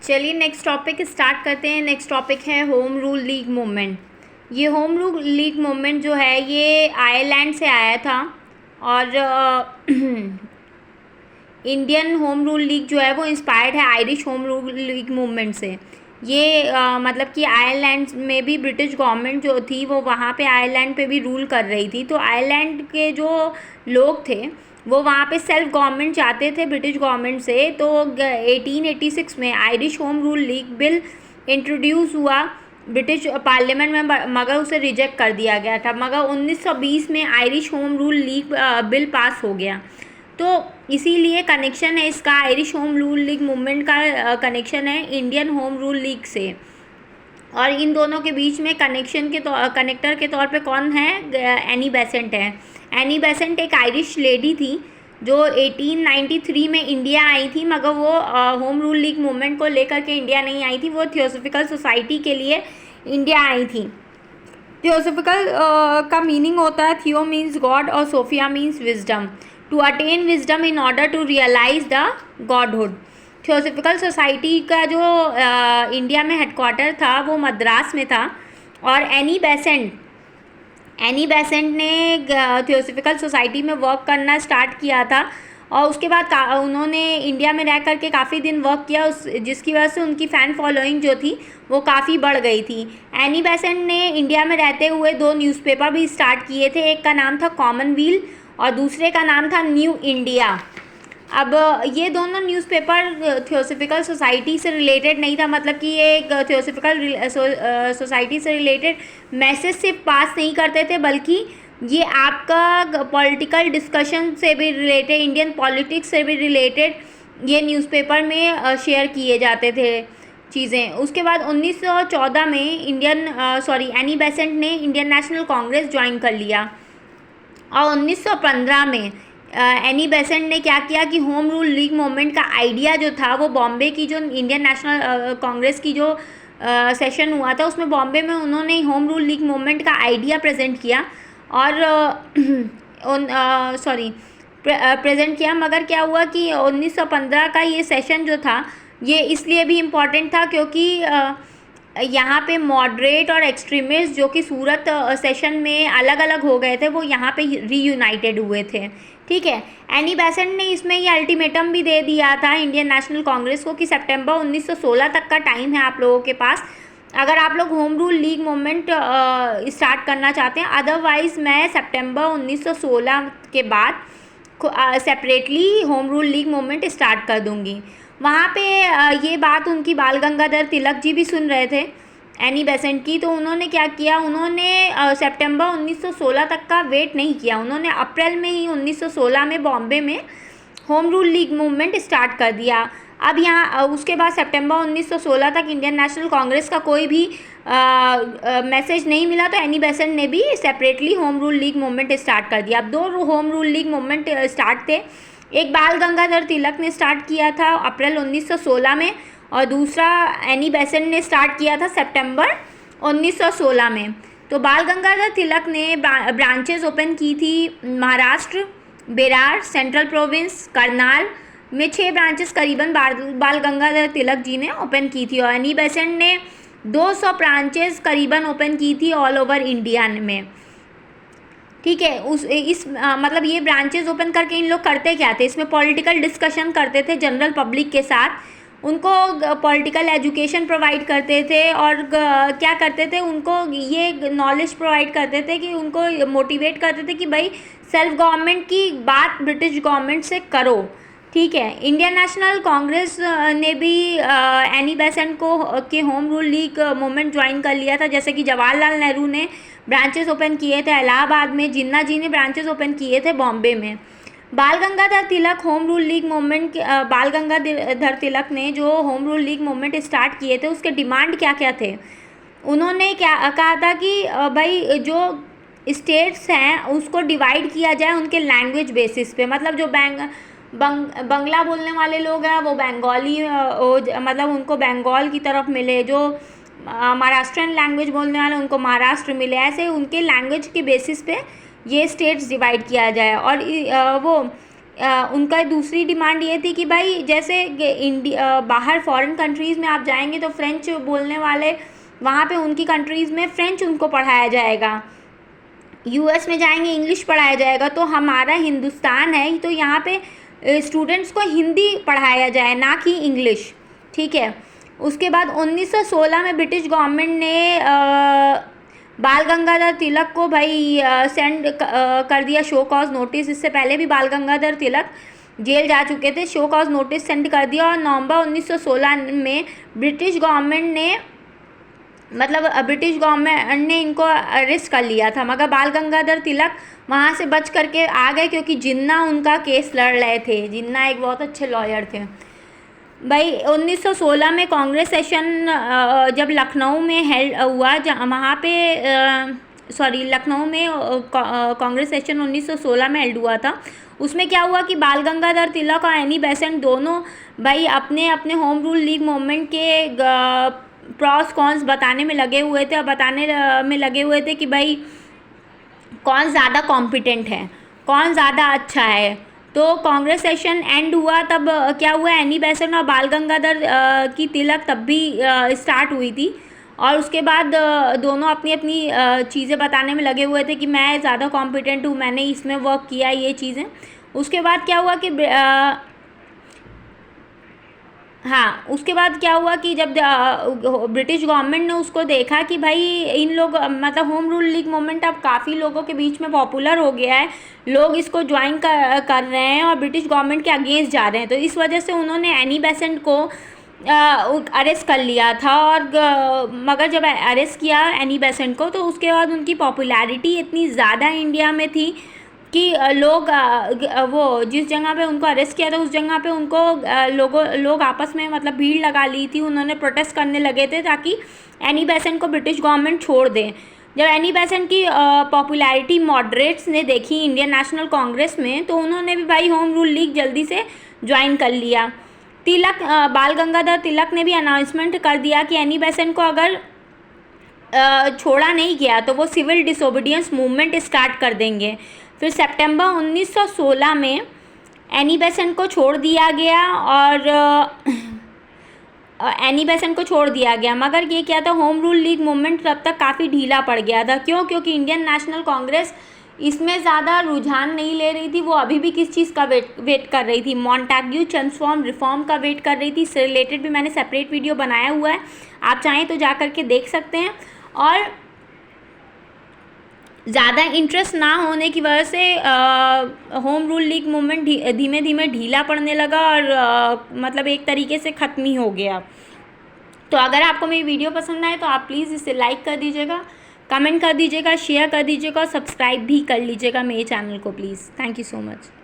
चलिए next topic start करते हैं। नेक्स्ट टॉपिक है होम रूल लीग मूवमेंट। ये होम रूल लीग मूवमेंट जो है ये आयरलैंड से आया था और इंडियन होम रूल लीग जो है वो इंस्पायर्ड है Irish home rule league movement से। ये मतलब कि आयरलैंड में भी ब्रिटिश गवर्नमेंट जो थी वो वहाँ पे आयरलैंड पे भी रूल कर रही थी, तो आयरलैंड के जो लोग थे वो वहाँ पे सेल्फ गवर्नमेंट चाहते थे ब्रिटिश गवर्नमेंट से। तो 1886 में Irish home rule league bill introduce हुआ ब्रिटिश पार्लियामेंट में, मगर उसे रिजेक्ट कर दिया गया था। मगर 1920 में Irish home rule league bill pass हो गया, तो इसीलिए कनेक्शन है इसका। Irish home rule league movement का कनेक्शन है इंडियन होम रूल लीग से। और इन दोनों के बीच में कनेक्टर के तौर पे कौन है? एनी बेसेंट है। एनी बेसेंट एक आयरिश लेडी थी जो 1893 में इंडिया आई थी, मगर वो होम रूल लीग मूवमेंट को लेकर के इंडिया नहीं आई थी, वो थियोसॉफिकल सोसाइटी के लिए इंडिया आई थी। थियोसॉफिकल का मीनिंग होता है थियो मीन्स गॉड और sophia means wisdom, to attain wisdom in order to realise the godhood. Theosophical society का जो इंडिया में हेडक्वार्टर था वो मद्रास में था। और एनी बेसेंट ने थियोसॉफिकल सोसाइटी में वर्क करना स्टार्ट किया था और उसके बाद उन्होंने इंडिया में रह करके काफ़ी दिन वर्क किया, जिसकी वजह से उनकी फ़ैन फॉलोइंग जो थी वो काफ़ी बढ़ गई थी। एनी बेसेंट ने इंडिया में रहते हुए 2 न्यूज़पेपर भी स्टार्ट किए थे। एक का नाम था कॉमनवेल्थ और दूसरे का नाम था न्यू इंडिया। अब ये दोनों न्यूज़पेपर थियोसॉफिकल सोसाइटी से रिलेटेड नहीं था, मतलब कि ये एक थियोसॉफिकल सोसाइटी से रिलेटेड मैसेज सिर्फ पास नहीं करते थे, बल्कि ये आपका पॉलिटिकल डिस्कशन से भी रिलेटेड, इंडियन पॉलिटिक्स से भी रिलेटेड ये न्यूज़पेपर में शेयर किए जाते थे चीज़ें। उसके बाद 1914 में एनी बेसेंट ने इंडियन नेशनल कांग्रेस ज्वाइन कर लिया और 1915 में एनी बेसेंट ने क्या किया कि होम रूल लीग मूवमेंट का आइडिया जो था वो बॉम्बे की जो इंडियन नेशनल कांग्रेस की जो सेशन हुआ था उसमें बॉम्बे में उन्होंने होम रूल लीग मूवमेंट का आइडिया प्रेजेंट किया और प्रेजेंट किया। मगर क्या हुआ कि 1915 का ये सेशन जो था ये इसलिए भी इम्पॉर्टेंट था क्योंकि यहाँ पे मॉडरेट और एक्सट्रीमिस्ट जो कि सूरत सेशन में अलग अलग हो गए थे वो यहाँ पे रीयूनाइटेड हुए थे। ठीक है, एनी बेसेंट ने इसमें ये अल्टीमेटम भी दे दिया था इंडियन नेशनल कांग्रेस को कि सितंबर 1916 तक का टाइम है आप लोगों के पास, अगर आप लोग home rule league movement start करना चाहते हैं, अदरवाइज़ मैं सितंबर 1916 के बाद separately home rule league movement start कर दूँगी। वहाँ पे ये बात उनकी बाल गंगाधर तिलक जी भी सुन रहे थे एनी बेसेंट की, तो उन्होंने क्या किया, उन्होंने सितंबर 1916 तक का वेट नहीं किया, उन्होंने अप्रैल में ही 1916 में बॉम्बे में home rule league movement start कर दिया। अब यहाँ उसके बाद सितंबर 1916 तक इंडियन नेशनल कांग्रेस का कोई भी मैसेज नहीं मिला, तो एनी बेसेंट ने भी separately home rule league movement start कर दिया। अब 2 home rule league movement start थे, एक बाल गंगाधर तिलक ने स्टार्ट किया था अप्रैल 1916 में और दूसरा एनी बेसेंट ने स्टार्ट किया था सितंबर 1916 में। तो बाल गंगाधर तिलक ने ब्रांचेस ओपन की थी महाराष्ट्र, बेरार, सेंट्रल प्रोविंस, करनाल में 6 ब्रांचेस करीबन बाल गंगाधर तिलक जी ने ओपन की थी और एनी बेसेंट ने 200 ब्रांचेस करीबन ओपन की थी ऑल ओवर इंडिया में। ठीक है, मतलब ये ब्रांचेस ओपन करके इन लोग करते क्या थे, इसमें पॉलिटिकल डिस्कशन करते थे जनरल पब्लिक के साथ, उनको पॉलिटिकल एजुकेशन प्रोवाइड करते थे और क्या करते थे, उनको ये नॉलेज प्रोवाइड करते थे कि उनको मोटिवेट करते थे कि भाई सेल्फ गवर्नमेंट की बात ब्रिटिश गवर्नमेंट से करो। ठीक है, इंडियन नेशनल कांग्रेस ने भी एनी बेसेंट को के home rule league movement join कर लिया था, जैसे कि जवाहरलाल नेहरू ने ब्रांचेस ओपन किए थे इलाहाबाद में, जिन्ना जी ने ब्रांचेस ओपन किए थे बॉम्बे में। बाल Gangadhar Tilak home rule league movement, बाल गंगाधर तिलक ने जो home rule league movement start किए थे उसके डिमांड क्या क्या थे, उन्होंने क्या कहा था कि भाई जो स्टेट्स हैं उसको डिवाइड किया जाए उनके लैंग्वेज बेसिस पे, मतलब जो बंगला बोलने वाले लोग हैं वो बंगाली मतलब उनको बंगाल की तरफ मिले, जो महाराष्ट्रियन लैंग्वेज बोलने वाले उनको महाराष्ट्र मिले, ऐसे उनके लैंग्वेज के बेसिस पे ये स्टेट्स डिवाइड किया जाए। और वो उनका दूसरी डिमांड ये थी कि भाई जैसे इंडिया बाहर फॉरेन कंट्रीज़ में आप जाएंगे तो फ्रेंच बोलने वाले वहाँ पे उनकी कंट्रीज़ में फ्रेंच उनको पढ़ाया जाएगा, यूएस में जाएंगे इंग्लिश पढ़ाया जाएगा। तो हमारा हिंदुस्तान है तो यहाँ पे स्टूडेंट्स को हिंदी पढ़ाया जाए ना कि इंग्लिश, ठीक है। उसके बाद 1916 में ब्रिटिश गवर्नमेंट ने बाल गंगाधर तिलक को भाई सेंड कर दिया शो कॉज नोटिस। इससे पहले भी बाल गंगाधर तिलक जेल जा चुके थे, शो कॉज नोटिस सेंड कर दिया। और नवंबर 1916 में ब्रिटिश गवर्नमेंट ने इनको अरेस्ट कर लिया था, मगर बाल गंगाधर तिलक वहाँ से बच करके आ गए क्योंकि जिन्ना उनका केस लड़ रहे थे। जिन्ना एक बहुत अच्छे लॉयर थे भाई। 1916 में कांग्रेस सेशन जब लखनऊ में हेल्ड हुआ, वहाँ पे लखनऊ में कांग्रेस सेशन 1916 में हेल्ड हुआ था। उसमें क्या हुआ कि बाल गंगाधर तिलक और एनी बेसेंट दोनों भाई अपने अपने होम रूल लीग मूवमेंट के प्रॉस कॉन्स बताने में लगे हुए थे, और बताने में लगे हुए थे कि भाई कौन ज़्यादा कॉम्पिटेंट है, कौन ज़्यादा अच्छा है। तो कांग्रेस सेशन एंड हुआ, तब क्या हुआ, एनी बेसेंट और बाल गंगाधर की तिलक तब भी स्टार्ट हुई थी। और उसके बाद दोनों अपनी अपनी चीज़ें बताने में लगे हुए थे कि मैं ज़्यादा कॉम्पिटेंट हूँ, मैंने इसमें वर्क किया, ये चीज़ें। उसके बाद क्या हुआ कि उसके बाद क्या हुआ कि जब ब्रिटिश गवर्नमेंट ने उसको देखा कि भाई इन लोग मतलब होम रूल लीग मूवमेंट अब काफ़ी लोगों के बीच में पॉपुलर हो गया है, लोग इसको ज्वाइन कर रहे हैं और ब्रिटिश गवर्नमेंट के अगेंस्ट जा रहे हैं, तो इस वजह से उन्होंने एनी बेसेंट को अरेस्ट कर लिया था। और मगर जब अरेस्ट किया एनी बेसेंट को तो उसके बाद उनकी पॉपुलैरिटी इतनी ज़्यादा इंडिया में थी कि लोग वो जिस जगह पे उनको अरेस्ट किया था उस जगह पे उनको लोग आपस में मतलब भीड़ लगा ली थी, उन्होंने प्रोटेस्ट करने लगे थे ताकि एनी बेसेंट को ब्रिटिश गवर्नमेंट छोड़ दे। जब एनी बेसेंट की पॉपुलैरिटी मॉडरेट्स ने देखी इंडियन नेशनल कांग्रेस में, तो उन्होंने भी भाई होम रूल लीग जल्दी से ज्वाइन कर लिया। बाल गंगाधर तिलक ने भी अनाउंसमेंट कर दिया कि एनी बेसेंट को अगर छोड़ा नहीं गया तो वो सिविल डिसोबीडियंस मूवमेंट स्टार्ट कर देंगे। फिर सितंबर 1916 में एनी बेसेंट को छोड़ दिया गया और मगर ये क्या था, होम रूल लीग मूवमेंट तब तक काफ़ी ढीला पड़ गया था। क्यों? क्योंकि इंडियन नेशनल कांग्रेस इसमें ज़्यादा रुझान नहीं ले रही थी, वो अभी भी किस चीज़ का वेट कर रही थी, मॉन्टेग्यू चंद्रशेखर रिफॉर्म का वेट कर रही थी। इससे रिलेटेड भी मैंने सेपरेट वीडियो बनाया हुआ है, आप चाहें तो जा करके देख सकते हैं। और ज़्यादा इंटरेस्ट ना होने की वजह से होम रूल लीग मूवमेंट धीमे धीमे ढीला पड़ने लगा और मतलब एक तरीके से ख़त्म ही हो गया। तो अगर आपको मेरी वीडियो पसंद आए तो आप प्लीज़ इसे लाइक कर दीजिएगा, कमेंट कर दीजिएगा, शेयर कर दीजिएगा और सब्सक्राइब भी कर लीजिएगा मेरे चैनल को please. Thank you so much.